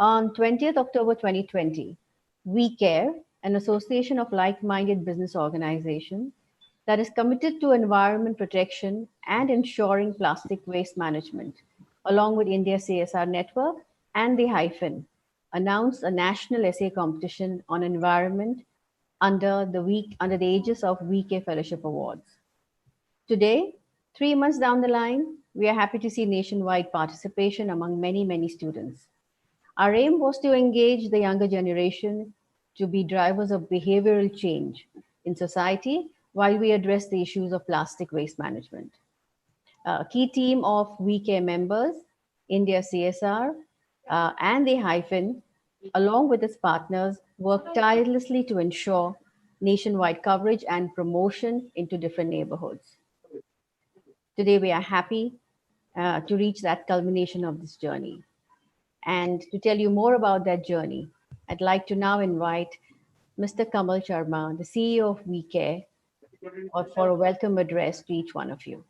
On 20th October 2020, We Care, an association of like-minded business organizations that is committed to environment protection and ensuring plastic waste management, along with India CSR Network and the Hyphen, announced a national essay competition on environment under the aegis of VK Fellowship Awards. Today, 3 months down the line, we are happy to see nationwide participation among many, many students. Our aim was to engage the younger generation to be drivers of behavioral change in society while we address the issues of plastic waste management. A key team of We Care members, India CSR, and the Hyphen, along with its partners, work tirelessly to ensure nationwide coverage and promotion into different neighborhoods. Today, we are happy to reach that culmination of this journey. And to tell you more about that journey, I'd like to now invite Mr. Kamal Sharma, the CEO of We Care, for a welcome address to each one of you.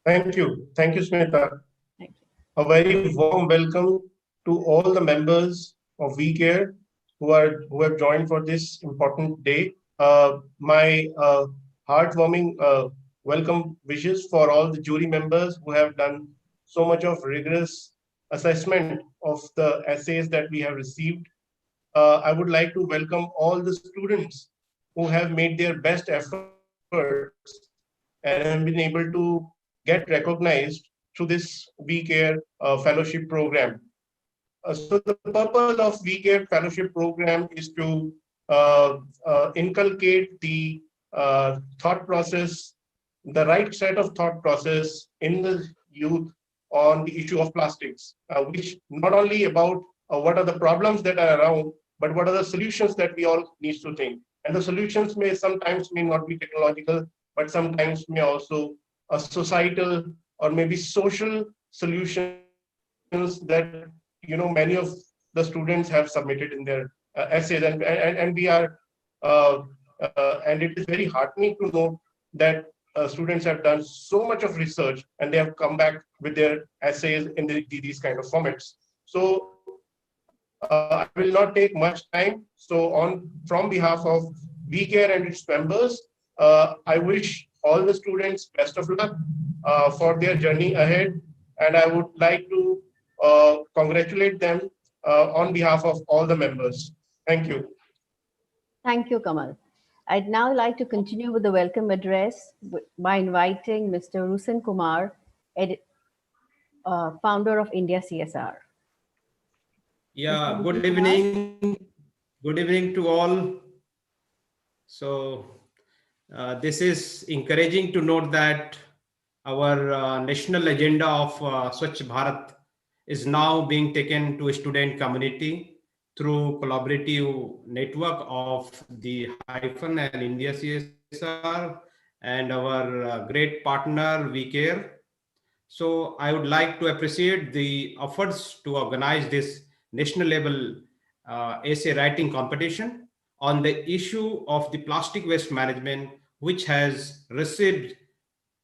Thank you. Thank you, Smita. Thank you. A very warm welcome to all the members of We Care who have joined for this important day. My heartwarming welcome wishes for all the jury members who have done so much of rigorous assessment of the essays that we have received. I would like to welcome all the students who have made their best efforts and have been able to get recognized through this We Care fellowship program. So the purpose of We Care fellowship program is to inculcate the thought process, the right set of thought process in the youth on the issue of plastics, which not only about what are the problems that are around, but what are the solutions that we all need to think. And the solutions may sometimes may not be technological, but sometimes may also a societal or maybe social solutions that many of the students have submitted in their essays, and we are and it is very heartening to know that students have done so much of research and they have come back with their essays in these kind of formats. So I will not take much time. So from behalf of We Care and its members, I wish all the students best of luck for their journey ahead, and I would like to congratulate them on behalf of all the members. Thank you. Thank you, Kamal. I'd now like to continue with the welcome address by inviting Mr. Rusen Kumar, founder of India CSR. Yeah, good evening. Good evening to all. So this is encouraging to note that our national agenda of Swachh Bharat is now being taken to a student community through collaborative network of the Hyphen and India CSR and our great partner We Care. So I would like to appreciate the efforts to organize this national level essay writing competition on the issue of the plastic waste management, which has received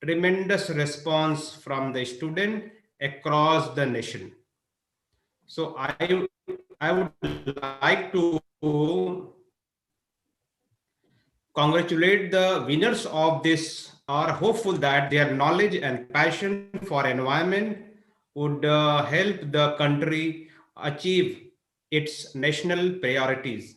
tremendous response from the student across the nation. So I would like to congratulate the winners of this, are hopeful that their knowledge and passion for environment would help the country achieve its national priorities.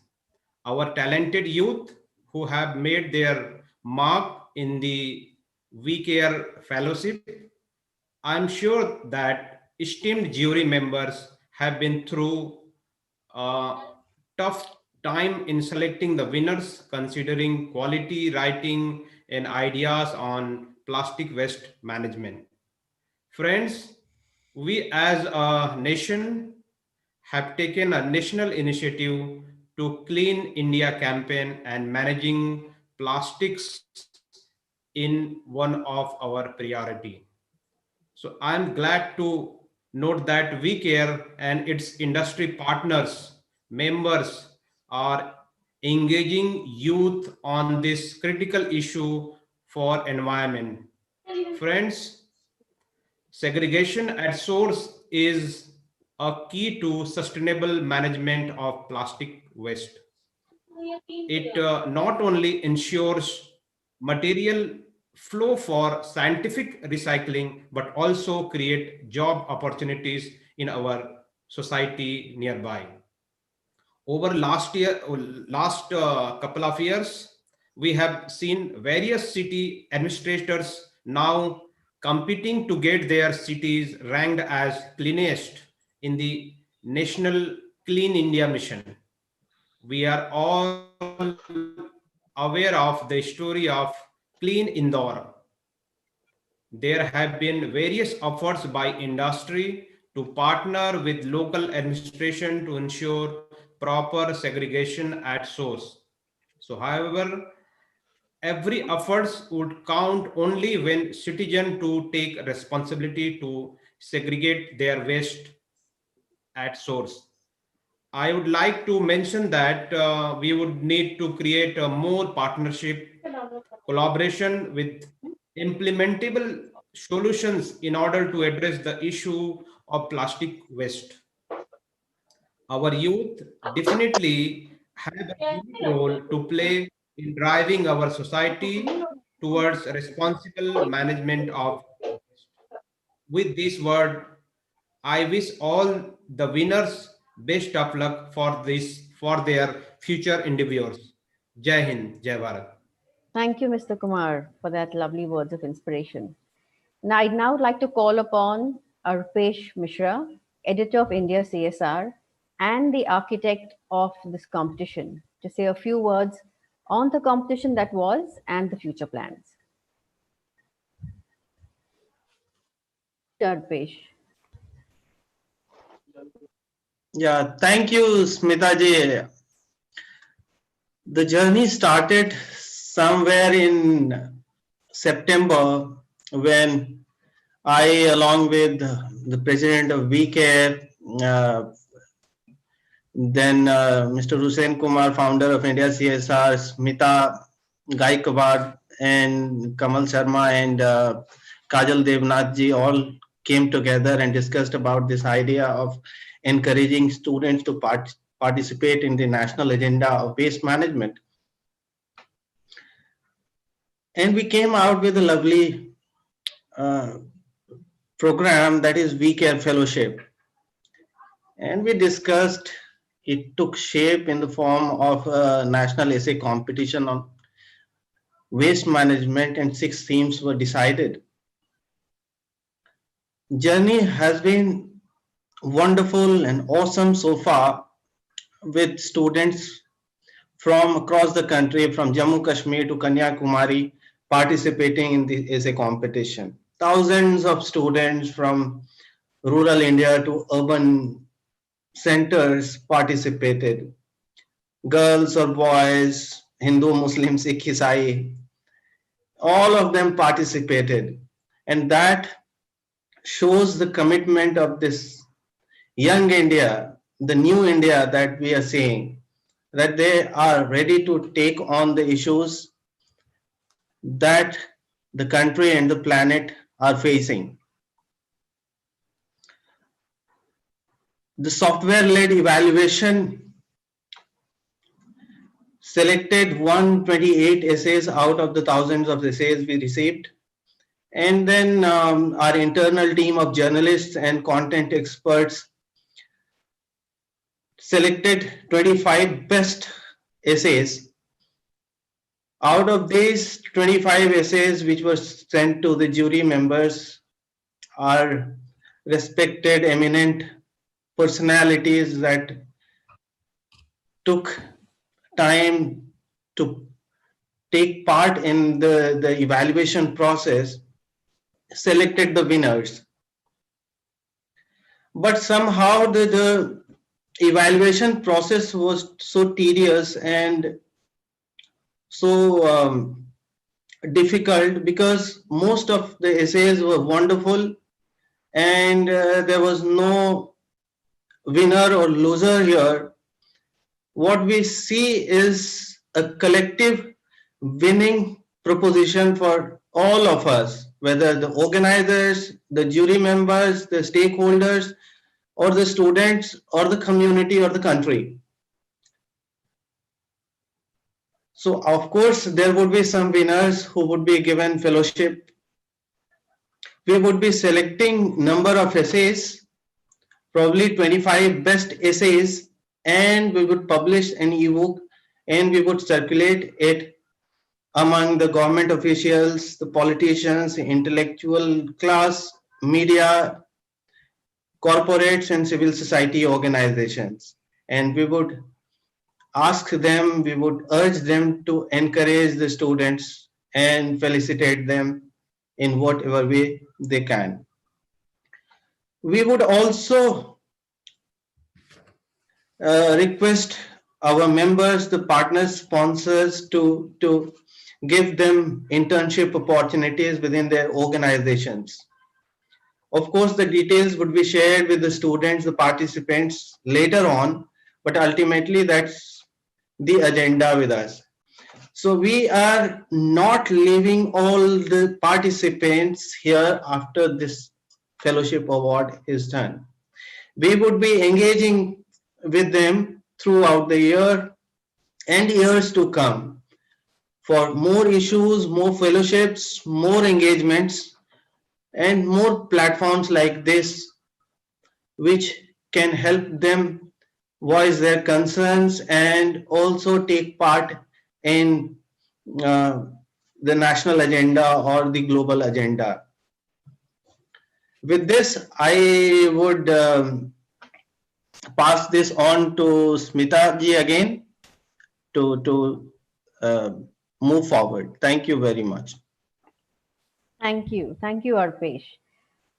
Our talented youth who have made their mark in the We Care Fellowship, I'm sure that esteemed jury members have been through a tough time in selecting the winners, considering quality writing and ideas on plastic waste management. Friends, we as a nation have taken a national initiative to Clean India campaign and managing plastics in one of our priority. So I'm glad to note that We Care and its industry partners, members are engaging youth on this critical issue for environment. Friends, segregation at source is a key to sustainable management of plastic waste. It not only ensures material flow for scientific recycling, but also create job opportunities in our society nearby. Over last couple of years, we have seen various city administrators now competing to get their cities ranked as cleanest in the National Clean India Mission. We are all aware of the story of Clean Indore. There have been various efforts by industry to partner with local administration to ensure proper segregation at source. So, however, every efforts would count only when citizens to take responsibility to segregate their waste at source. I would like to mention that we would need to create a more partnership, collaboration with implementable solutions in order to address the issue of plastic waste. Our youth definitely have a unique role to play in driving our society towards responsible management of waste. With this word, I wish all the winners best of luck for their future endeavors. Jai Hind, Jai Bharat. Thank you, Mr. Kumar, for that lovely words of inspiration. Now, I'd now like to call upon Arpesh Mishra, editor of India CSR and the architect of this competition, to say a few words on the competition that was and the future plans. Arpesh. Yeah, thank you, Smita ji. The journey started somewhere in September when I, along with the president of WeCare, then Mr. Hussain Kumar, founder of India CSR, Smita Gaikwad, and Kamal Sharma and Kajal Devnath ji all came together and discussed about this idea of encouraging students to participate in the national agenda of waste management. And we came out with a lovely program, that is WeCare Fellowship. And we discussed, it took shape in the form of a national essay competition on waste management, and 6 themes were decided. Journey has been wonderful and awesome so far, with students from across the country, from Jammu Kashmir to Kanyakumari, participating in the essay competition. Thousands of students from rural India to urban centers participated. Girls or boys, Hindu, Muslim, Sikh, Isai, all of them participated. And that shows the commitment of this young India, the new India that we are seeing, that they are ready to take on the issues that the country and the planet are facing. The software-led evaluation selected 128 essays out of the thousands of essays we received. And then our internal team of journalists and content experts selected 25 best essays. Out of these 25 essays which were sent to the jury members, are respected, eminent personalities that took time to take part in the evaluation process, selected the winners. But somehow the evaluation process was so tedious and so difficult, because most of the essays were wonderful and there was no winner or loser here. What we see is a collective winning proposition for all of us. whether the organizers, the jury members, the stakeholders, or the students, or the community, or the country. So of course, there would be some winners who would be given fellowship. We would be selecting number of essays, probably 25 best essays, and we would publish an ebook and we would circulate it among the government officials, the politicians, the intellectual class, media, corporates, and civil society organizations. And we would ask them, we would urge them to encourage the students and felicitate them in whatever way they can. We would also request our members, the partner sponsors, to give them internship opportunities within their organizations. Of course, the details would be shared with the students, the participants later on, but ultimately that's the agenda with us. So we are not leaving all the participants here after this fellowship award is done. We would be engaging with them throughout the year and years to come for more issues, more fellowships, more engagements, and more platforms like this, which can help them voice their concerns and also take part in the national agenda or the global agenda. With this, I would pass this on to Smita ji again to move forward. Thank you very much. Thank you, Arpesh.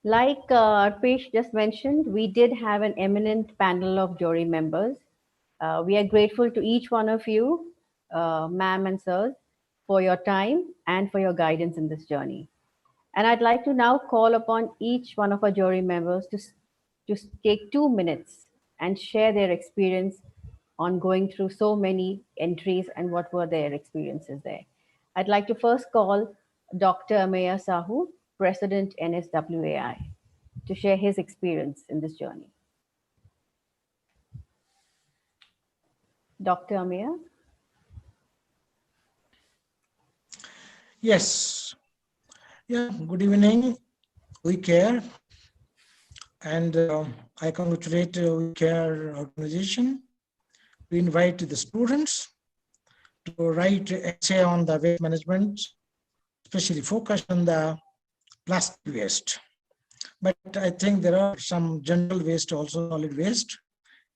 Like Arpesh just mentioned, we did have an eminent panel of jury members. We are grateful to each one of you, ma'am and sirs, for your time and for your guidance in this journey. And I'd like to now call upon each one of our jury members to take 2 minutes and share their experience on going through so many entries and what were their experiences there. I'd like to first call Dr. Ameya Sahu, President NSWAI, to share his experience in this journey. Dr. Ameya? Yes. Yeah, good evening. We care. And I congratulate We Care organization. We invite the students to write an essay on the waste management, especially focused on the plastic waste. But I think there are some general waste, also solid waste,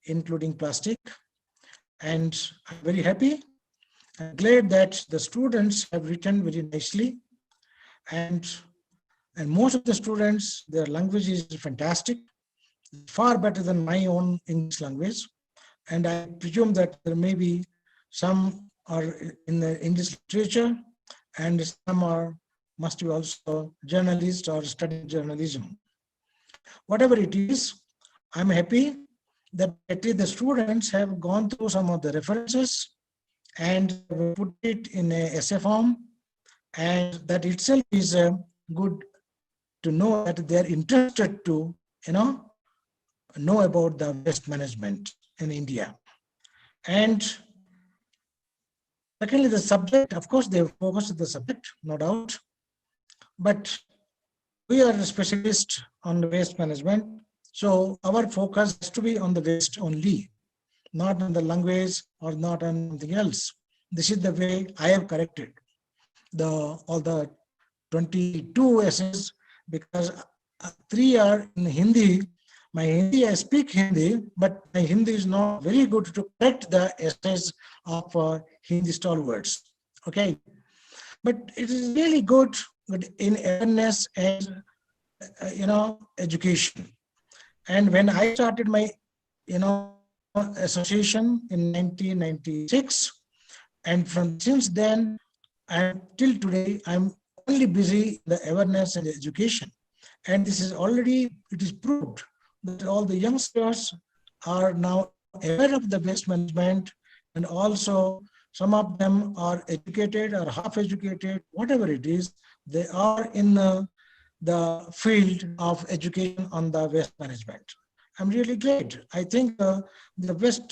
including plastic. And I'm very happy and glad that the students have written very nicely. And most of the students, their language is fantastic, far better than my own English language. And I presume that there may be some are in the English literature and some must be also journalists or studying journalism. Whatever it is, I'm happy that at least the students have gone through some of the references and put it in a essay form, and that itself is good to know that they're interested to know about the waste management in India. And secondly, the subject, of course, they focused on the subject, no doubt, but we are a specialist on the waste management. So our focus has to be on the waste only, not on the language or not on something else. This is the way I have corrected all the 22 essays, because 3 are in Hindi. My Hindi, I speak Hindi, but my Hindi is not very good to correct the essays of Hindi stalwarts. Okay, but it is really good in awareness and education. And when I started my association in 1996, and since then and till today, I'm only busy in the awareness and education. And this is already, it is proved that all the youngsters are now aware of the waste management, and also some of them are educated or half educated, whatever it is, they are in the field of education on the waste management. I'm really glad. I think the best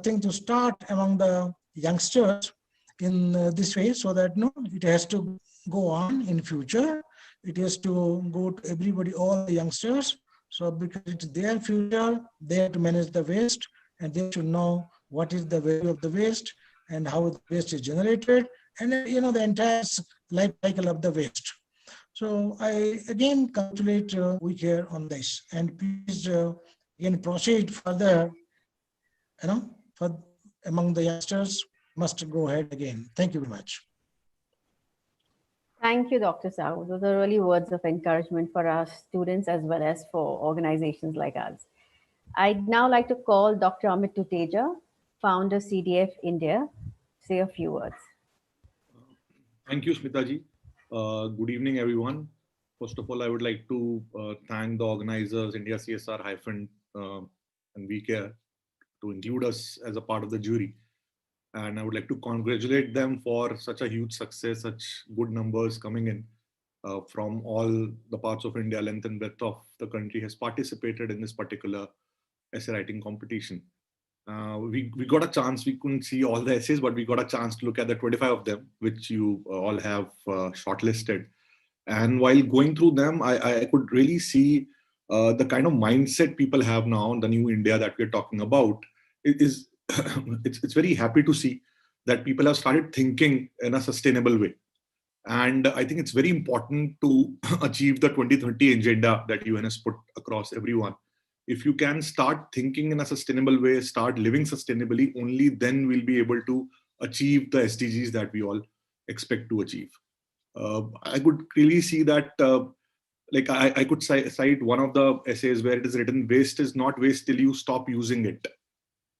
thing to start among the youngsters in this way, so that no, it has to go on in future. It has to go to everybody, all the youngsters. So because it's their future, they have to manage the waste, and they should know what is the value of the waste and how the waste is generated, and the entire life cycle of the waste. So I again congratulate WeCare on this, and please again proceed further. For among the youngsters must go ahead again. Thank you very much. Thank you, Dr. Sahu. Those are really words of encouragement for our students as well as for organizations like us. I'd now like to call Dr. Amit Tuteja, founder CDF India, say a few words. Thank you, Smitaji. Good evening, everyone. First of all, I would like to thank the organizers, India CSR- and WeCare, to include us as a part of the jury. And I would like to congratulate them for such a huge success, such good numbers coming in from all the parts of India. Length and breadth of the country has participated in this particular essay writing competition. We got a chance, we couldn't see all the essays, but we got a chance to look at the 25 of them, which you all have shortlisted. And while going through them, I could really see the kind of mindset people have now in the new India that we're talking about. It's very happy to see that people have started thinking in a sustainable way. And I think it's very important to achieve the 2030 agenda that UN has put across everyone. If you can start thinking in a sustainable way, start living sustainably, only then we'll be able to achieve the SDGs that we all expect to achieve. I could really see that, I could cite one of the essays where it is written, waste is not waste till you stop using it.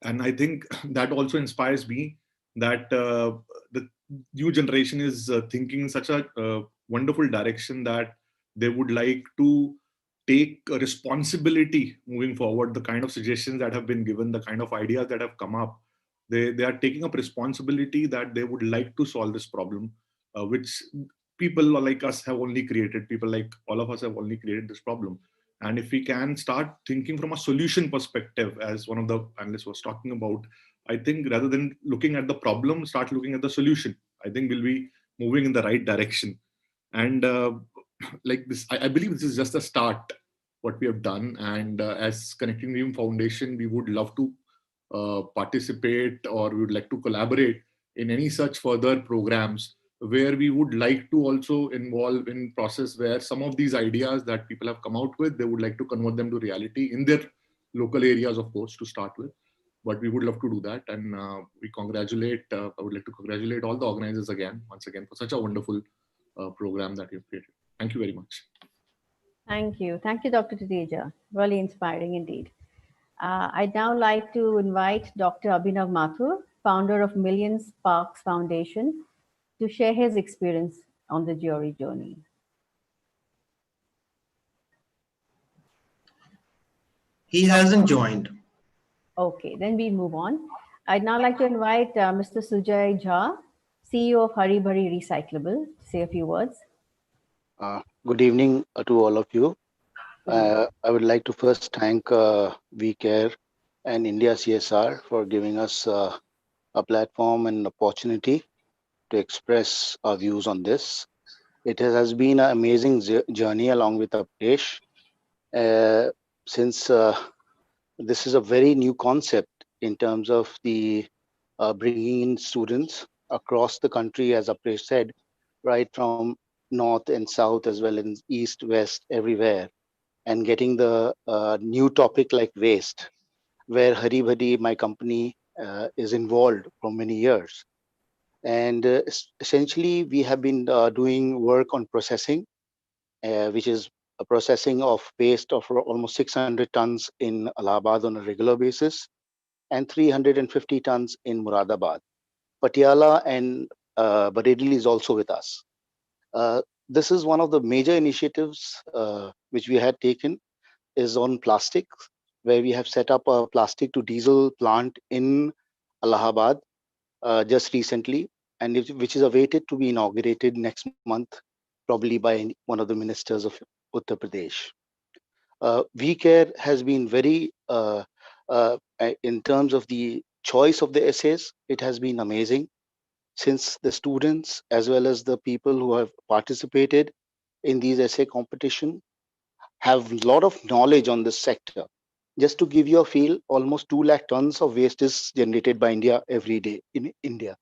And I think that also inspires me that the new generation is thinking in such a wonderful direction that they would like to take a responsibility moving forward. The kind of suggestions that have been given, the kind of ideas that have come up, they are taking up responsibility that they would like to solve this problem, which people like us have only created. People like all of us have only created this problem. And if we can start thinking from a solution perspective, as one of the panelists was talking about, I think rather than looking at the problem, start looking at the solution. I think we'll be moving in the right direction. And like this, I believe this is just a start, what we have done. And as Connecting Dream Foundation, we would love to participate, or we would like to collaborate in any such further programs where we would like to also involve in process where some of these ideas that people have come out with, they would like to convert them to reality in their local areas, of course, to start with. But we would love to do that. And I would like to congratulate all the organizers once again, for such a wonderful program that you've created. Thank you very much. Thank you. Thank you, Dr. Tuteja. Really inspiring indeed. I'd now like to invite Dr. Abhinav Mathur, founder of Million Sparks Foundation, to share his experience on the jury journey. He hasn't joined. Okay, then we move on. I'd now like to invite Mr. Sujay Jha, CEO of Hari Bhari Recyclable, to say a few words. Good evening to all of you. I would like to first thank WeCare and India CSR for giving us a platform and an opportunity to express our views on this. It has been an amazing journey along with Aptesh, since this is a very new concept in terms of the bringing in students across the country, as Aptesh said, right from north and south as well as east, west, everywhere, and getting the new topic like waste, where Hari Bhari, my company, is involved for many years. And essentially, we have been doing work on processing, which is a processing of waste of almost 600 tons in Allahabad on a regular basis, and 350 tons in Muradabad. Patiala and Bareilly is also with us. This is one of the major initiatives which we had taken is on plastics, where we have set up a plastic to diesel plant in Allahabad just recently, and which is awaited to be inaugurated next month, probably by one of the ministers of Uttar Pradesh. WeCare has been very, in terms of the choice of the essays, it has been amazing, since the students as well as the people who have participated in these essay competition have a lot of knowledge on this sector. Just to give you a feel, almost 2 lakh tons of waste is generated by India every day in India,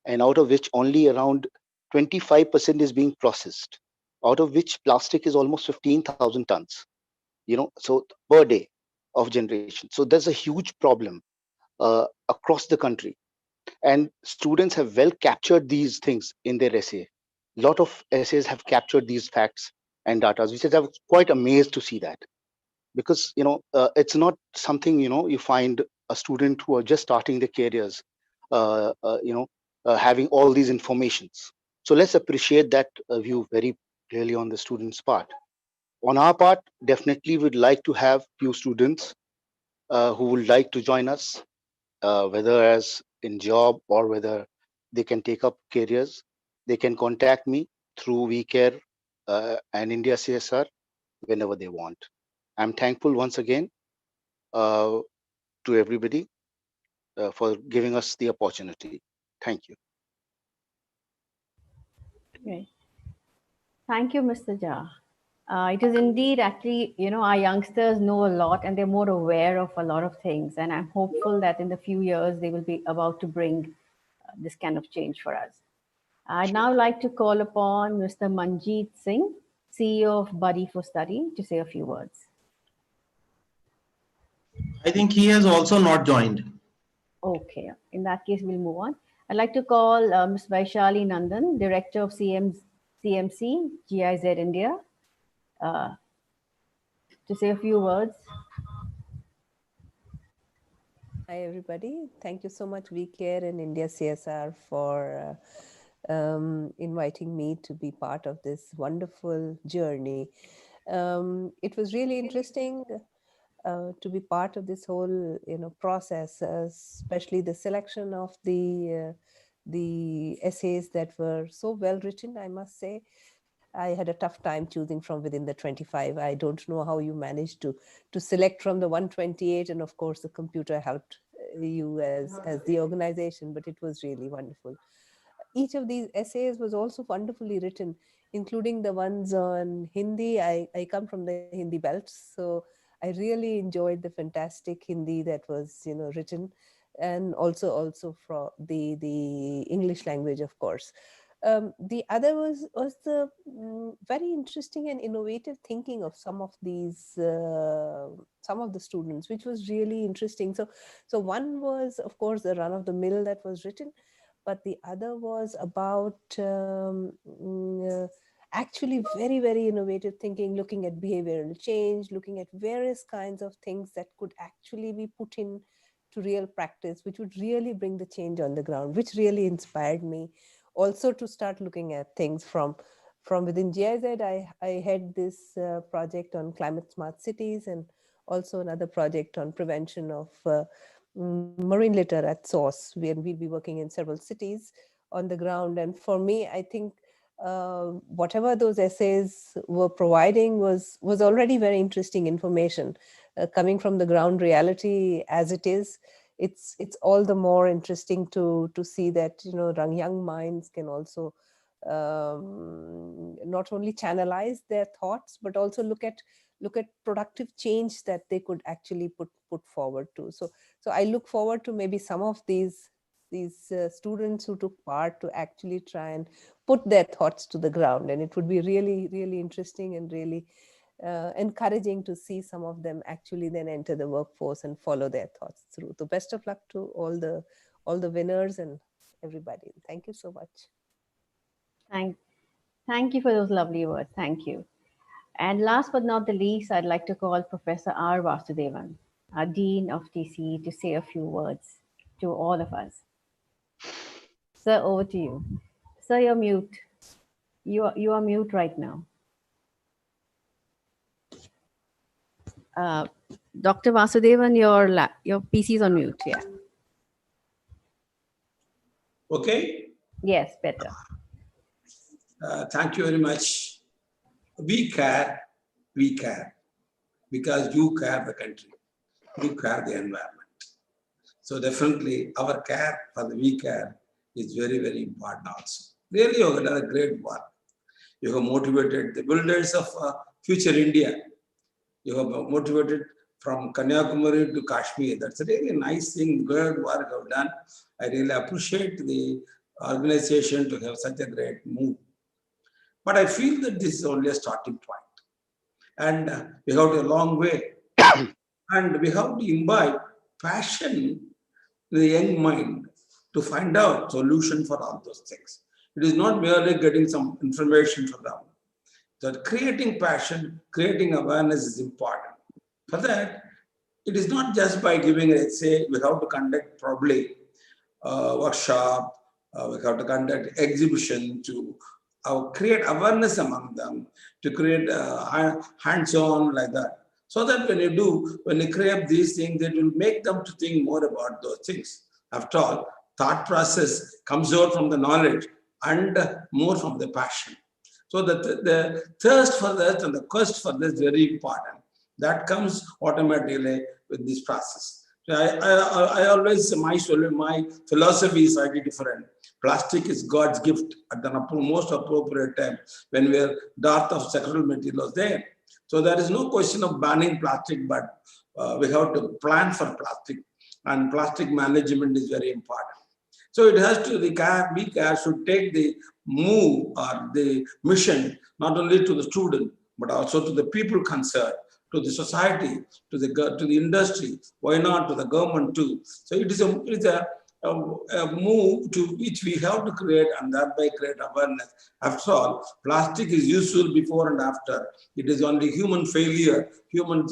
and out of which only around 25% is being processed, out of which plastic is almost 15,000 tons, so per day of generation. So there's a huge problem across the country, and students have well captured these things in their essay. A lot of essays have captured these facts and data, which is, I was quite amazed to see that, because it's not something you find a student who are just starting their careers having all these informations. So let's appreciate that view very clearly on the students' part. On our part, definitely we'd like to have few students who would like to join us, whether as in job or whether they can take up careers. They can contact me through WeCare and India CSR whenever they want. I'm thankful once again to everybody for giving us the opportunity. Thank you. Great. Thank you, Mr. Jha. It is indeed actually, our youngsters know a lot and they're more aware of a lot of things. And I'm hopeful that in the few years, they will be about to bring this kind of change for us. I'd now like to call upon Mr. Manjeet Singh, CEO of Buddy for Study, to say a few words. I think he has also not joined. Okay, in that case, we'll move on. I'd like to call Ms. Vaishali Nandan, Director of CMC GIZ India, to say a few words. Hi, everybody. Thank you so much, WeCare and India CSR, for inviting me to be part of this wonderful journey. It was really interesting to be part of this whole process, especially the selection of the essays that were so well written, I must say. I had a tough time choosing from within the 25. I don't know how you managed to select from the 128, and of course the computer helped you as the organization, but it was really wonderful. Each of these essays was also wonderfully written, including the ones on Hindi. I come from the Hindi belt, so I really enjoyed the fantastic Hindi that was written, and also from the English language, of course. The other was the very interesting and innovative thinking of some of these some of the students, which was really interesting. So one was, of course, the run of the mill that was written, but the other was about actually very, very innovative thinking, looking at behavioral change, looking at various kinds of things that could actually be put in to real practice, which would really bring the change on the ground, which really inspired me also to start looking at things from within GIZ. I had this project on climate smart cities, and also another project on prevention of marine litter at source, where we'll be working in several cities on the ground. And for me, I think whatever those essays were providing was already very interesting information coming from the ground reality as it is. It's all the more interesting to see that young minds can also not only channelize their thoughts, but also look at productive change that they could actually put forward to. So I look forward to maybe some of these students who took part to actually try and put their thoughts to the ground, and it would be really, really interesting and really encouraging to see some of them actually then enter the workforce and follow their thoughts through. So best of luck to all the winners and everybody. Thank you so much. Thank you for those lovely words. Thank you. And last but not the least, I'd like to call Professor R. Vasudevan, our Dean of TCE, to say a few words to all of us. Sir, over to you. Sir, you're mute. You are mute right now. Dr. Vasudevan, your PC is on mute. Yeah. Okay. Yes, better. Thank you very much. We care, because you care the country, you care the environment. So definitely our care for the we care is very, very important also. Really, you have done a great work. You have motivated the builders of future India. You have motivated from Kanyakumari to Kashmir. That's a really nice thing, good work you have done. I really appreciate the organization to have such a great move. But I feel that this is only a starting point. And we have a long way. And we have to imbibe passion in the young mind to find out solution for all those things. It is not merely getting some information from them. So creating passion, creating awareness is important. For that, it is not just by giving an essay. We have to conduct probably a workshop, we have to conduct exhibition to create awareness among them, to create hands-on like that. So that when you create these things, it will make them to think more about those things. After all, thought process comes out from the knowledge and more from the passion. So the thirst for that and the quest for this is very important. That comes automatically with this process. I always, my philosophy is slightly different. Plastic is God's gift at the most appropriate time when we are dearth of sexual materials there. So there is no question of banning plastic, but we have to plan for plastic, and plastic management is very important. So it has to, we care should take the move or the mission not only to the student, but also to the people concerned, to the society, to the industry, why not to the government too. So it is a move to which we have to create and thereby create awareness. After all, plastic is useful before and after. It is only human failure, human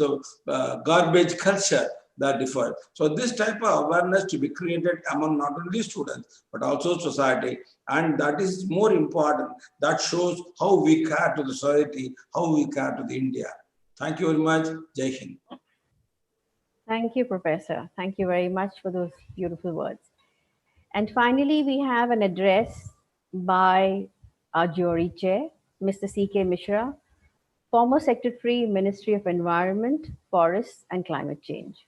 garbage culture that differ. So this type of awareness to be created among not only students, but also society. And that is more important. That shows how we care to the society, how we care to the India. Thank you very much. Jai Hind. Thank you, Professor. Thank you very much for those beautiful words. And finally, we have an address by our jury chair, Mr. C.K. Mishra, former Secretary, Ministry of Environment, Forests and Climate Change.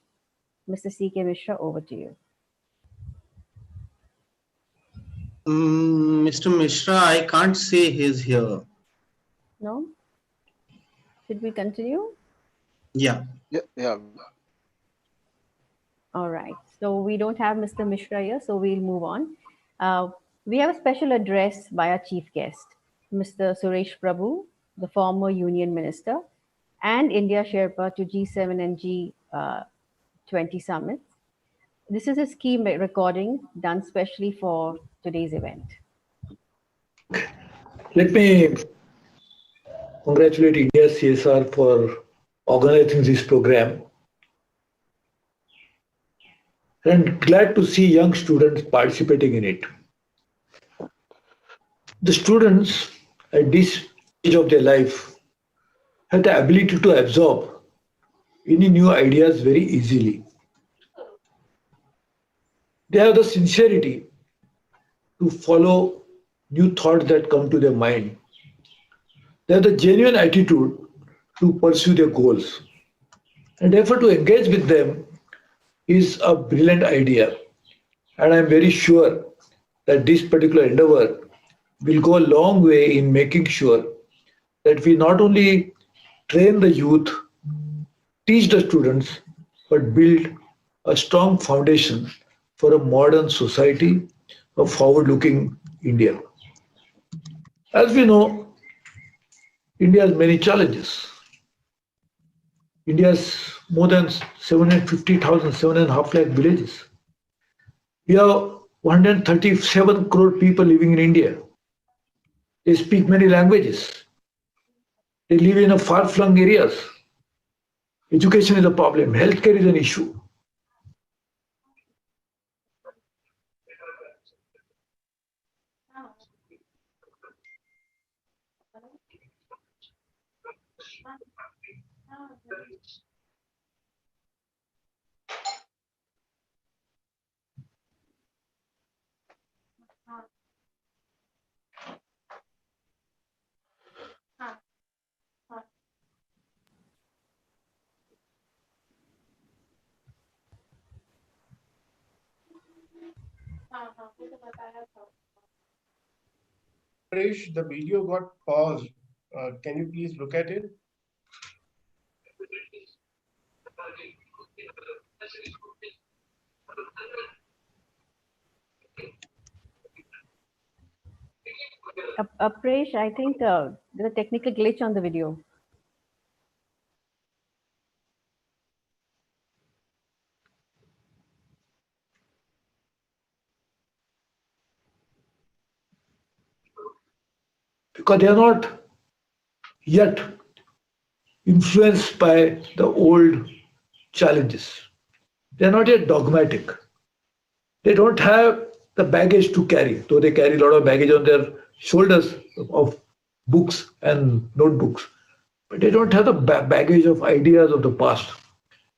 Mr. C.K. Mishra, over to you. Mr. Mishra, I can't say he's here. No? Should we continue? Yeah. Yeah. All right. So we don't have Mr. Mishra here, so we'll move on. We have a special address by our chief guest, Mr. Suresh Prabhu, the former Union Minister and India Sherpa to G7 and G20 summits. This is a key recording done specially for today's event. Let me congratulate India CSR for organizing this program. And glad to see young students participating in it. The students at this stage of their life have the ability to absorb any new ideas very easily. They have the sincerity to follow new thoughts that come to their mind. They have the genuine attitude to pursue their goals. And therefore, to engage with them is a brilliant idea. And I'm very sure that this particular endeavor will go a long way in making sure that we not only train the youth, teach the students, but build a strong foundation for a modern society, a forward-looking India. As we know, India has many challenges. India has more than 750,000, 7.5 lakh villages. We have 137 crore people living in India. They speak many languages. They live in far-flung areas. Education is a problem. Healthcare is an issue. Paresh, the video got paused. Can you please look at it? Apresh, I think there's a technical glitch on the video. Because they are not yet influenced by the old challenges. They are not yet dogmatic. They don't have the baggage to carry, though they carry a lot of baggage on their shoulders of books and notebooks. But they don't have the baggage of ideas of the past.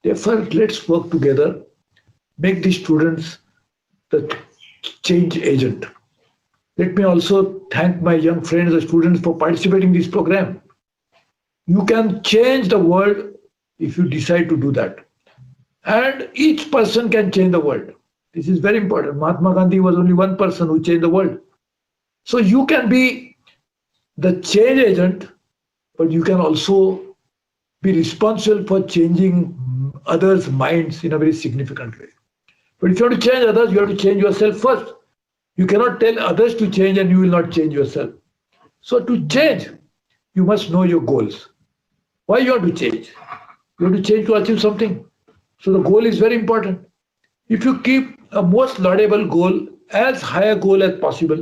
They felt, let's work together, make these students the change agent. Let me also thank my young friends, the students, for participating in this program. You can change the world if you decide to do that. And each person can change the world. This is very important. Mahatma Gandhi was only one person who changed the world. So you can be the change agent, but you can also be responsible for changing others' minds in a very significant way. But if you want to change others, you have to change yourself first. You cannot tell others to change and you will not change yourself. So to change, you must know your goals. Why you want to change? You want to change to achieve something. So the goal is very important. If you keep a most laudable goal, as high a goal as possible,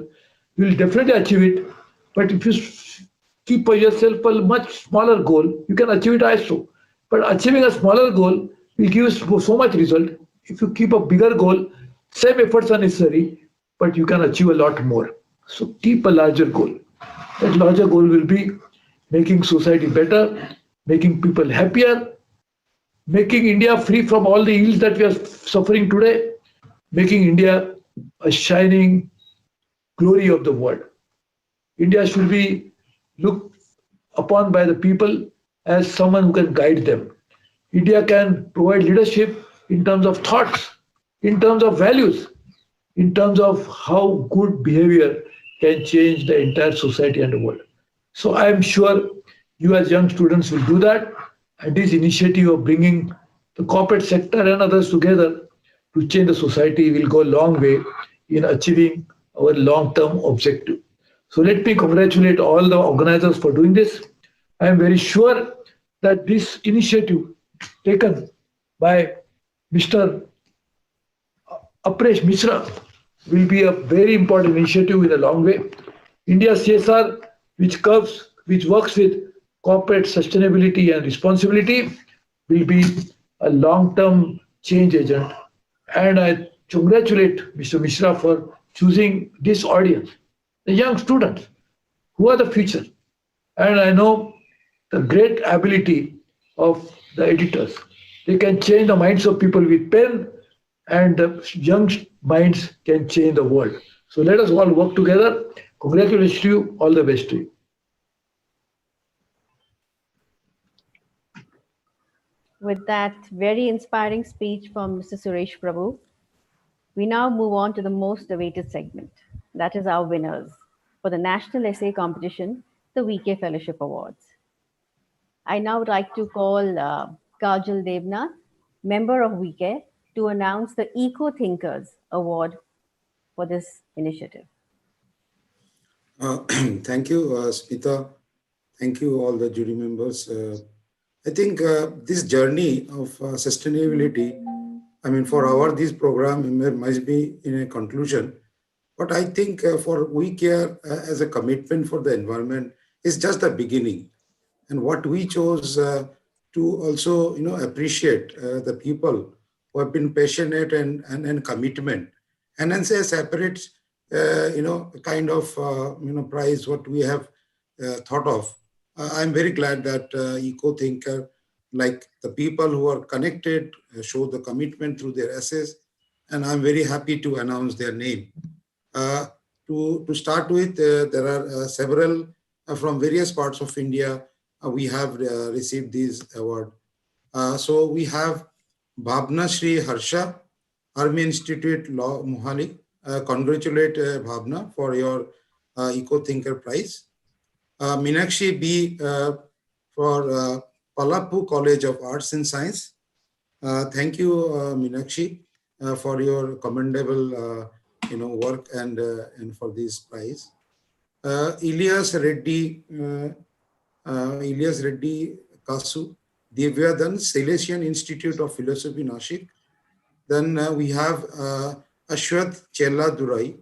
you will definitely achieve it. But if you keep for yourself a much smaller goal, you can achieve it also. But achieving a smaller goal will give you so much result. If you keep a bigger goal, same efforts are necessary, but you can achieve a lot more. So keep a larger goal. That larger goal will be making society better, making people happier, making India free from all the ills that we are suffering today, making India a shining glory of the world. India should be looked upon by the people as someone who can guide them. India can provide leadership in terms of thoughts, in terms of values, in terms of how good behavior can change the entire society and the world. So I am sure you as young students will do that. And this initiative of bringing the corporate sector and others together to change the society will go a long way in achieving our long-term objective. So let me congratulate all the organizers for doing this. I am very sure that this initiative taken by Mr. Apresh Mishra will be a very important initiative in a long way. India CSR, which works with corporate sustainability and responsibility, will be a long-term change agent. And I congratulate Mr. Mishra for choosing this audience, the young students who are the future. And I know the great ability of the editors. They can change the minds of people with pen, and the young minds can change the world. So let us all work together. Congratulations to you. All the best to you. With that very inspiring speech from Mr. Suresh Prabhu, we now move on to the most awaited segment. That is our winners for the National Essay Competition, the VK Fellowship Awards. I now would like to call Kajal Devnath, member of VK, to announce the Eco Thinkers Award for this initiative. Thank you, Smita. Thank you, all the jury members. I think this journey of sustainability, I mean, for this program must be in a conclusion. But I think for We Care as a commitment for the environment is just the beginning. And what we chose to also, appreciate the people who have been passionate and commitment. And then say a separate, kind of, prize what we have thought of. I'm very glad that Eco Thinker, like the people who are connected, show the commitment through their essays, and I'm very happy to announce their name. To start with, there are several from various parts of India. We have received this award. So we have Bhavna Shri Harsha, Army Institute Law, Mohali. congratulate Bhavna for your Eco Thinker Prize. Meenakshi B for Palappu College of Arts and Science. Thank you, Meenakshi, for your commendable work and for this prize. Ilyas Reddy Kasu, Divyadan, Salesian Institute of Philosophy, Nashik. Then we have Ashwath Chella Durai,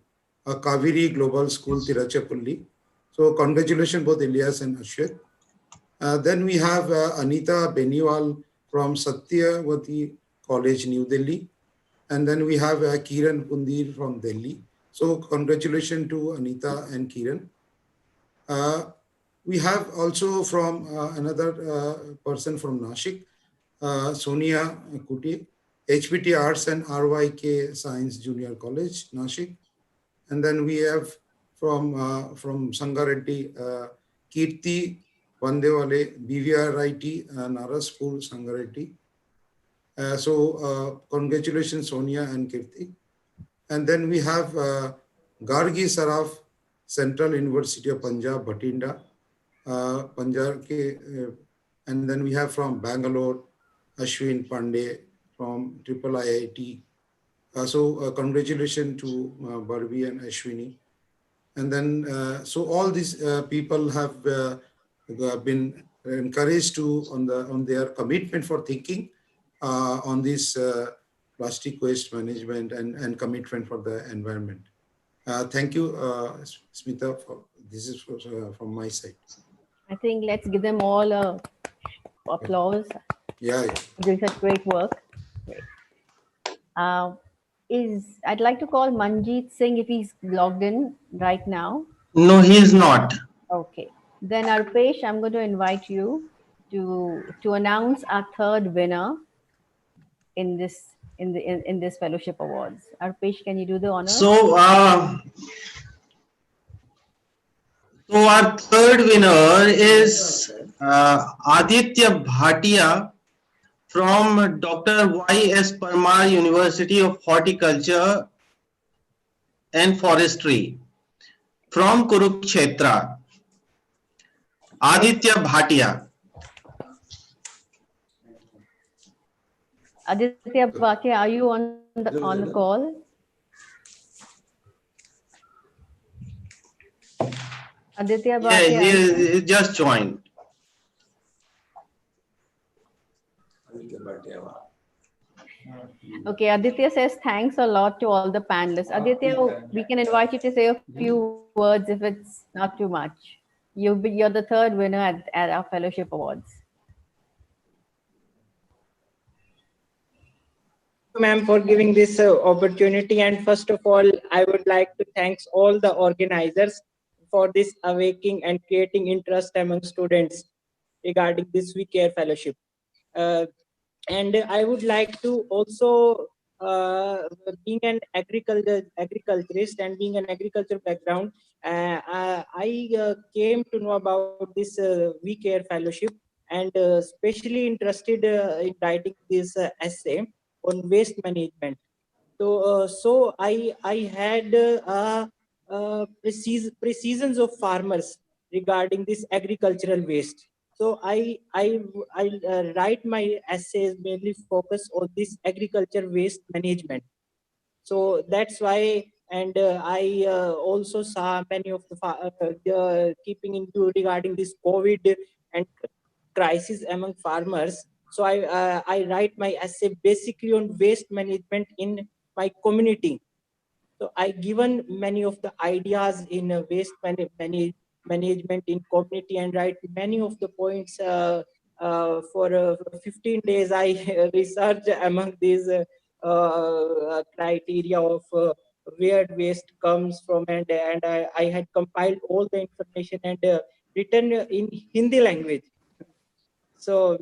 Kaveri Global School, Tirachapalli. So congratulations both Ilyas and Ashwath. Then we have Anita Beniwal from Satyavati College, New Delhi. And then we have Kiran Pundir from Delhi. So congratulations to Anita and Kiran. We have also from another person from Nashik, Sonia Kuti, HPT Arts and RYK Science Junior College, Nashik. And then we have from Sangareddy, Kirti Vandewale, BVRIT, Naraspur, Sangareddy. So congratulations, Sonia and Kirti. And then we have Gargi Saraf, Central University of Punjab, Bhatinda, Punjab. And then we have from Bangalore, Ashwin Pandey from Triple IIT. So congratulations to Barbie and Ashwini. And then, so all these people have been encouraged to on their commitment for thinking on this plastic waste management and commitment for the environment. Thank you, Smita. This is from my side. I think let's give them all a applause. Yeah. Doing such great work. Great. I'd like to call Manjeet Singh if he's logged in right now. No, he is not. Okay. Then Arpesh, I'm going to invite you to announce our third winner in this fellowship awards. Arpesh, can you do the honors? So our third winner is Aditya Bhatia from Dr. Y.S. Parmar University of Horticulture and Forestry from Kurukshetra. Aditya Bhatia. Aditya Bhatia, are you on the call? Aditya Bhatia. Yeah, he just joined. Okay, Aditya says thanks a lot to all the panelists. Aditya, we can invite you to say a few words if it's not too much. You're the third winner at our fellowship awards. Ma'am, for giving this opportunity, and first of all I would like to thank all the organizers for this awakening and creating interest among students regarding this We Care fellowship. And I would like to also, being an agriculturist and being an agriculture background, I came to know about this We Care fellowship, and especially interested in writing this essay on waste management. So I had precisions of farmers regarding this agricultural waste. So I write my essays mainly focus on this agriculture waste management. So that's why, and I also saw many of the keeping in view regarding this COVID and crisis among farmers. So I write my essay basically on waste management in my community. So I given many of the ideas in waste management in community, and write many of the points for 15 days. I researched among these criteria of where waste comes from, and I had compiled all the information and written in Hindi language. So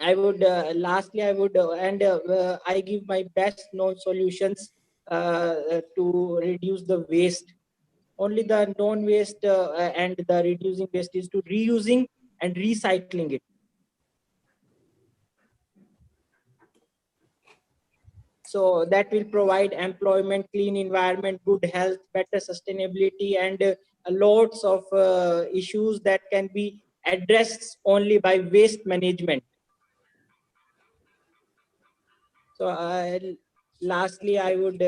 I would lastly I would I give my best known solutions to reduce the waste. Only the non-waste and the reducing waste is to reusing and recycling it. So that will provide employment, clean environment, good health, better sustainability, and lots of issues that can be addressed only by waste management. So lastly, I would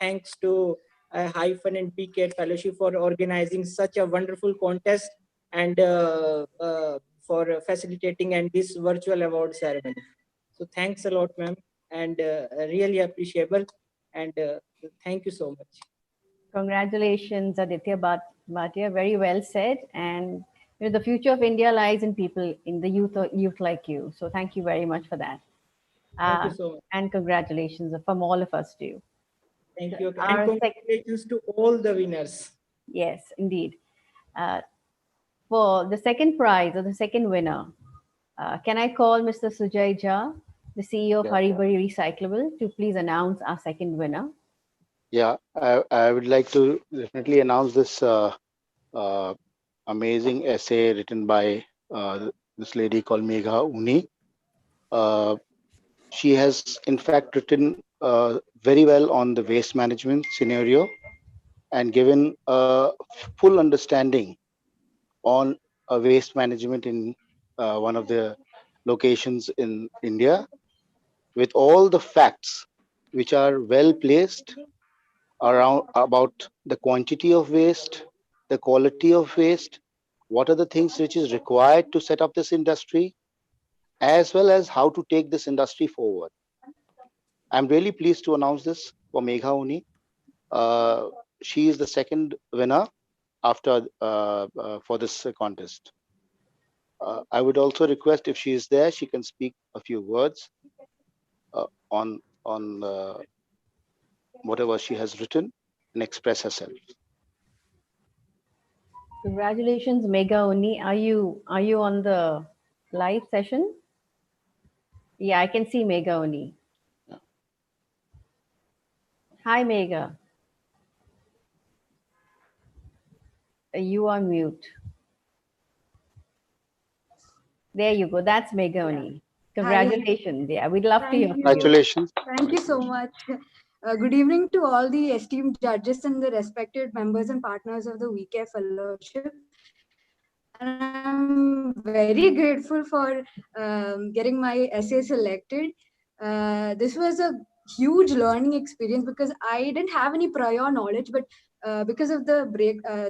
thanks to Hyphen and PK Fellowship for organizing such a wonderful contest and for facilitating and this virtual award ceremony. So thanks a lot, ma'am, and really appreciable. And thank you so much. Congratulations, Aditya Bhatia. Very well said. And the future of India lies in people, in the youth like you. So thank you very much for that. Thank you so much. And congratulations from all of us to you. Thank you. Our And congratulations to all the winners. Yes, indeed. For the second prize or the second winner, can I call Mr. Sujay Jha, the CEO of Haribari Recyclable, to please announce our second winner? Yeah, I would like to definitely announce this amazing essay written by this lady called Megha Uni. She has, in fact, written very well on the waste management scenario and given a full understanding on waste management in one of the locations in India, with all the facts which are well placed around about the quantity of waste, the quality of waste, what are the things which is required to set up this industry, as well as how to take this industry forward. I'm really pleased to announce this for Megha Uni. She is the second winner after for this contest. I would also request, if she is there, she can speak a few words on whatever she has written and express herself. Congratulations, Megha Uni. Are you on the live session? Yeah, I can see Megha Uni. Hi, Megha. You are mute. There you go. That's Megha Uni. Congratulations. Yeah, we'd love to hear from you. Congratulations. Thank you so much. Good evening to all the esteemed judges and the respected members and partners of the WeCare Fellowship. And I'm very grateful for getting my essay selected. This was a huge learning experience because I didn't have any prior knowledge, but because of the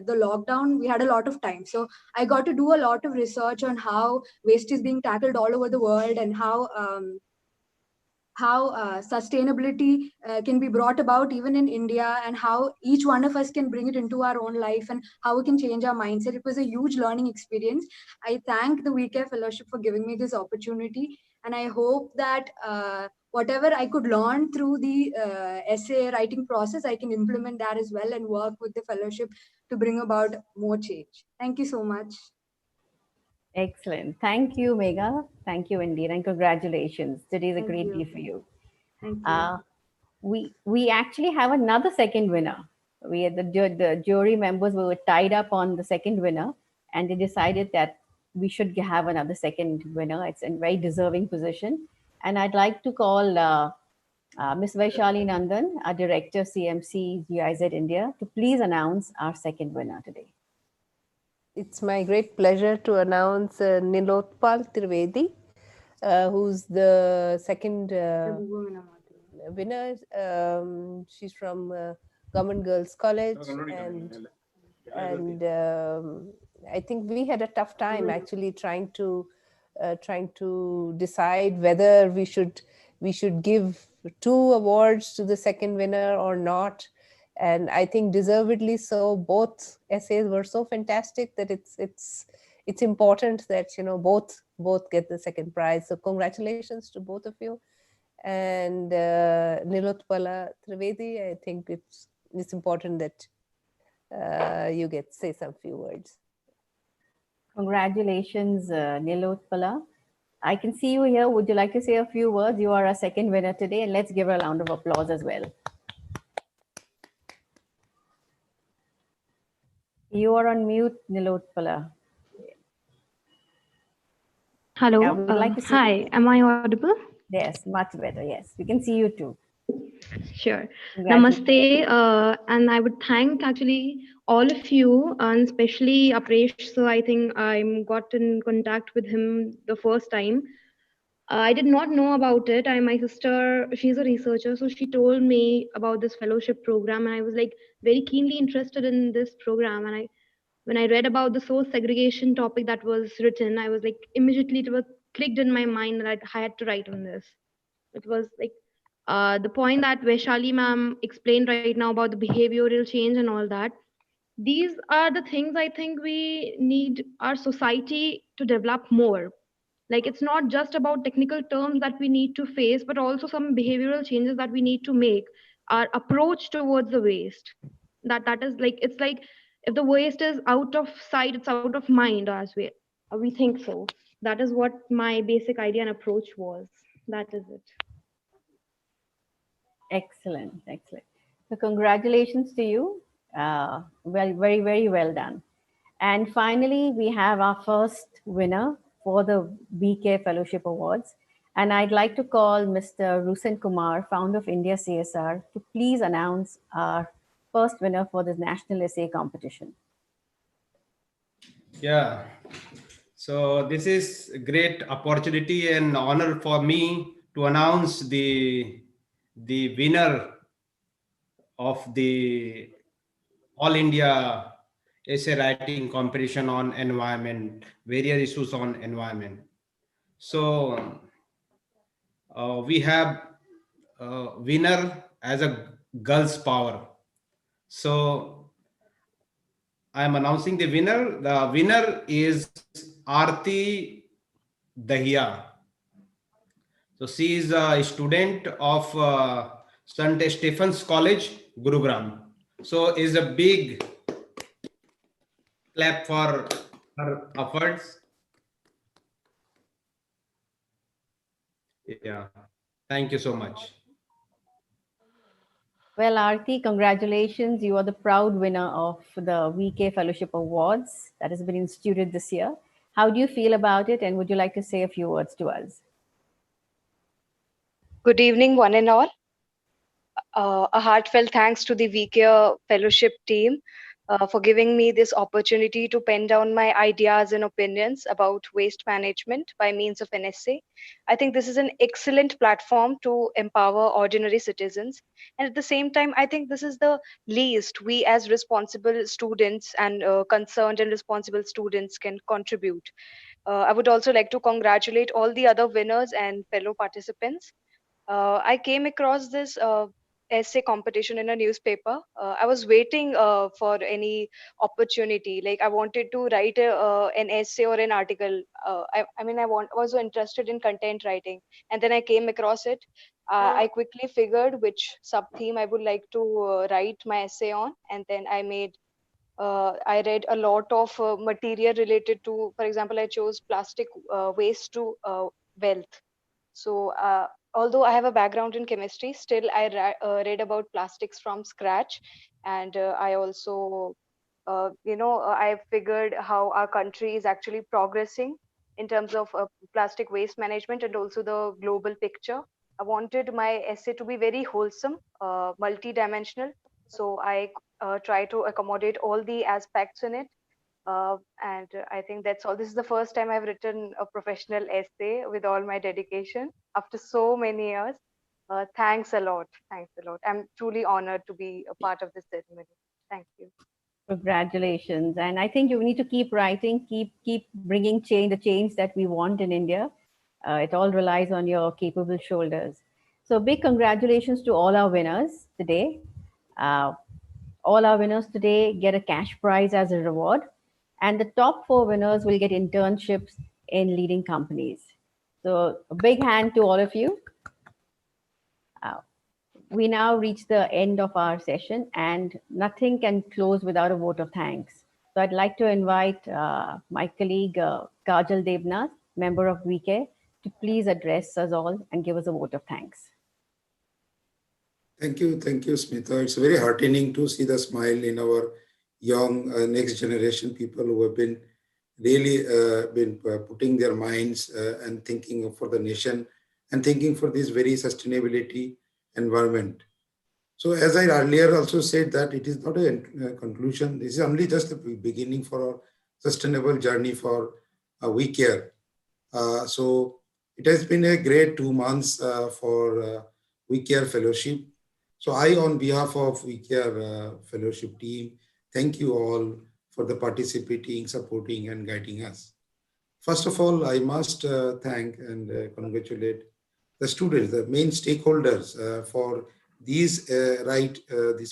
lockdown, we had a lot of time. So I got to do a lot of research on how waste is being tackled all over the world and how sustainability can be brought about even in India, and how each one of us can bring it into our own life and how we can change our mindset. It was a huge learning experience. I thank the WeCare Fellowship for giving me this opportunity, and I hope that whatever I could learn through the essay writing process, I can implement that as well and work with the fellowship to bring about more change. Thank you so much. Excellent. Thank you, Megha. Thank you, indeed. And congratulations. Today is a Thank great you. day for you. Thank you. We actually have another second winner. We had the jury members were tied up on the second winner, and they decided that we should have another second winner. It's a very deserving position. And I'd like to call Ms. Vaishali Nandan, our director, CMC GIZ India, to please announce our second winner today. It's my great pleasure to announce Nilotpal Trivedi, who's the second winner. She's from Government Girls College, and I think we had a tough time actually trying to decide whether we should give 2 awards to the second winner or not. And I think deservedly so. Both essays were so fantastic that it's important that both get the second prize. So congratulations to both of you. And Nilotpala Trivedi, I think it's important that you say some few words. Congratulations, Nilotpala. I can see you here. Would you like to say a few words? You are our second winner today, and let's give her a round of applause as well. You are on mute, Nilotpala. Hello. Yeah, we'd like to hi, am I audible? Yes, much better. Yes, we can see you too. Sure. Congratulations. Namaste. And I would thank actually all of you, and especially Apresh. So I think I got in contact with him the first time. I did not know about it. My sister, she's a researcher, so she told me about this fellowship program, and I was like very keenly interested in this program. And when I read about the source segregation topic that was written, I was like immediately it was clicked in my mind that I had to write on this. It was like the point that Vaishali ma'am explained right now about the behavioral change and all that. These are the things I think we need our society to develop more. Like it's not just about technical terms that we need to face, but also some behavioral changes that we need to make. Our approach towards the waste. That is like it's like if the waste is out of sight, it's out of mind as we think so. That is what my basic idea and approach was. That is it. Excellent, excellent. So congratulations to you. Well, very, very well done. And finally, we have our first winner for the VK Fellowship Awards. And I'd like to call Mr. Rusen Kumar, founder of India CSR, to please announce our first winner for this national essay competition. Yeah. So this is a great opportunity and honor for me to announce the winner of the All India essay writing competition on environment, various issues on environment. So we have winner as a girls power. So I am announcing the winner. The winner is Aarti Dahiya. So she is a student of St. Stephen's College, Gurugram. So is a big clap for her efforts. Yeah, thank you so much. Well, Aarti, congratulations. You are the proud winner of the VK Fellowship Awards that has been instituted this year. How do you feel about it? And would you like to say a few words to us? Good evening, one and all. A heartfelt thanks to the VK Fellowship team for giving me this opportunity to pen down my ideas and opinions about waste management by means of an essay. I think this is an excellent platform to empower ordinary citizens. And at the same time, I think this is the least we as responsible students and concerned and responsible students can contribute. I would also like to congratulate all the other winners and fellow participants. I came across this essay competition in a newspaper. I was waiting for any opportunity. Like I wanted to write an essay or an article. I was interested in content writing, and then I came across it. I quickly figured which sub theme I would like to write my essay on, and then I read a lot of material related to, for example, I chose plastic waste to wealth. So although I have a background in chemistry, still I read about plastics from scratch. And I also, I figured how our country is actually progressing in terms of plastic waste management and also the global picture. I wanted my essay to be very wholesome, multi-dimensional. So I try to accommodate all the aspects in it. And I think that's all. This is the first time I've written a professional essay with all my dedication after so many years. Thanks a lot. Thanks a lot. I'm truly honored to be a part of this ceremony. Thank you. Congratulations. And I think you need to keep writing, keep bringing the change that we want in India. It all relies on your capable shoulders. So big congratulations to all our winners today. All our winners today get a cash prize as a reward. And the top 4 winners will get internships in leading companies. So a big hand to all of you. We now reach the end of our session, and nothing can close without a vote of thanks. So I'd like to invite my colleague Kajal Debnath, member of VK, to please address us all and give us a vote of thanks. Thank you, Smita. It's very heartening to see the smile in our young next generation people who have been really putting their minds and thinking for the nation and thinking for this very sustainability environment. So as I earlier also said that it is not a conclusion, this is only just the beginning for our sustainable journey for We Care. So it has been a great 2 months for We Care Fellowship. So I, on behalf of We Care Fellowship team, thank you all for the participating, supporting and guiding us. First of all, I must thank and congratulate the students, the main stakeholders for this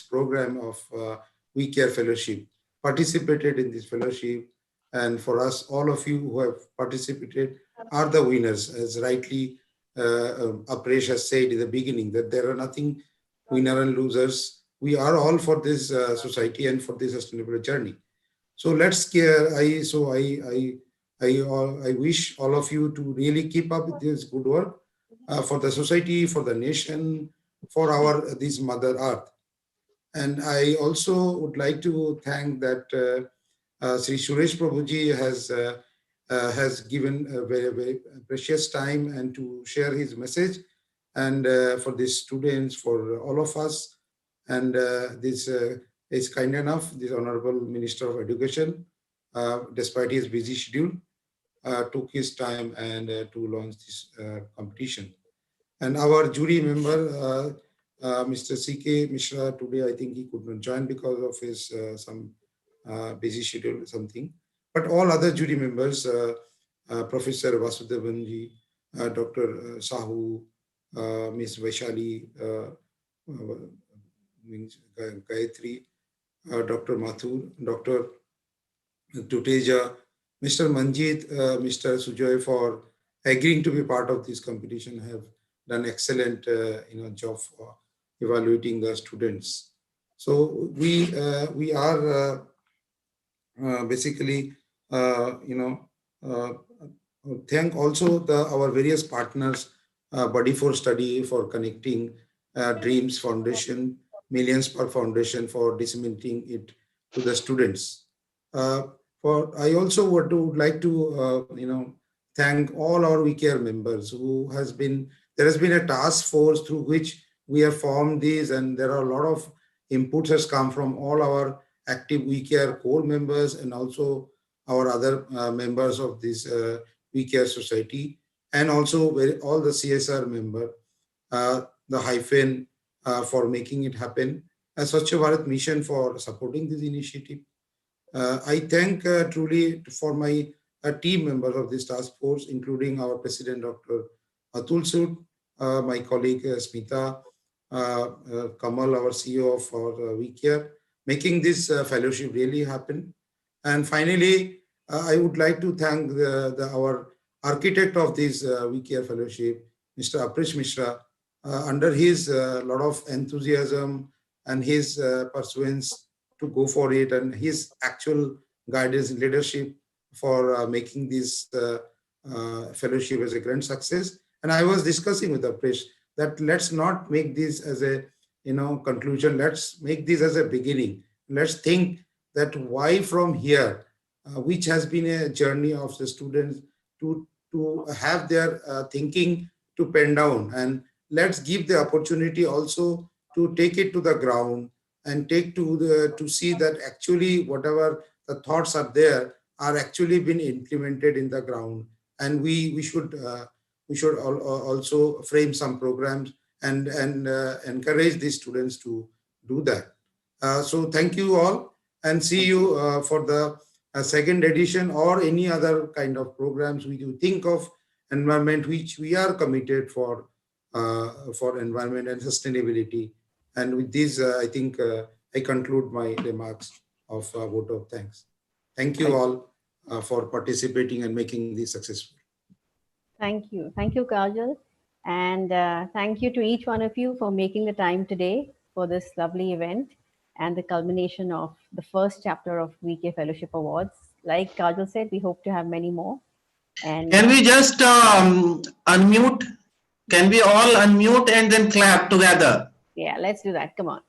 program of We Care Fellowship, participated in this fellowship. And for us, all of you who have participated are the winners, as rightly Apresh has said in the beginning, that there are nothing winner and losers. We are all for this society and for this sustainable journey. So let's care. I wish all of you to really keep up with this good work for the society, for the nation, for our this Mother Earth. And I also would like to thank that Sri Suresh Prabhuji has given a very, very precious time and to share his message, and for the students, for all of us. And this is kind enough, this Honorable Minister of Education, despite his busy schedule, took his time and to launch this competition. And our jury member, Mr. C.K. Mishra, today I think he could not join because of his some busy schedule or something. But all other jury members, Professor Vasudevanji, Dr. Sahu, Ms. Vaishali, Gayatri, Dr. Mathur, Dr. Tuteja, Mr. Manjit, Mr. Sujoy, for agreeing to be part of this competition, have done excellent job for evaluating the students. So we are basically thank also our various partners, Body for Study for connecting, Dreams Foundation, Millions per Foundation for disseminating it to the students. I also would like to thank all our We Care members there has been a task force through which we have formed these, and there are a lot of inputs has come from all our active We Care core members and also our other members of this We Care Society, and also all the CSR member, the hyphen for making it happen, and Swachh Bharat Mission for supporting this initiative. I thank truly for my team members of this task force, including our President, Dr. Atul Sood, my colleague Smita, Kamal, our CEO of our We Care, making this fellowship really happen. And finally, I would like to thank our architect of this We Care Fellowship, Mr. Apresh Mishra, under his lot of enthusiasm and his pursuance to go for it, and his actual guidance and leadership for making this fellowship as a grand success. And I was discussing with Apresh that let's not make this as a conclusion. Let's make this as a beginning. Let's think that why from here, which has been a journey of the students to have their thinking to pen down, and let's give the opportunity also to take it to the ground and take to see that actually whatever the thoughts are there are actually been implemented in the ground. And we should also frame some programs and encourage these students to do that. So thank you all, and see you for the second edition or any other kind of programs we do think of environment, which we are committed for environment and sustainability. And with this, I think I conclude my remarks of vote of thanks. Thank you all for participating and making this successful. Thank you. Thank you, Kajal. And thank you to each one of you for making the time today for this lovely event and the culmination of the first chapter of We Care Fellowship Awards. Like Kajal said, we hope to have many more. And can we just unmute? Can we all unmute and then clap together? Yeah, let's do that. Come on.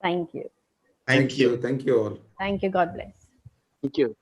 Thank you. Thank you. Thank you all. Thank you. God bless. Thank you.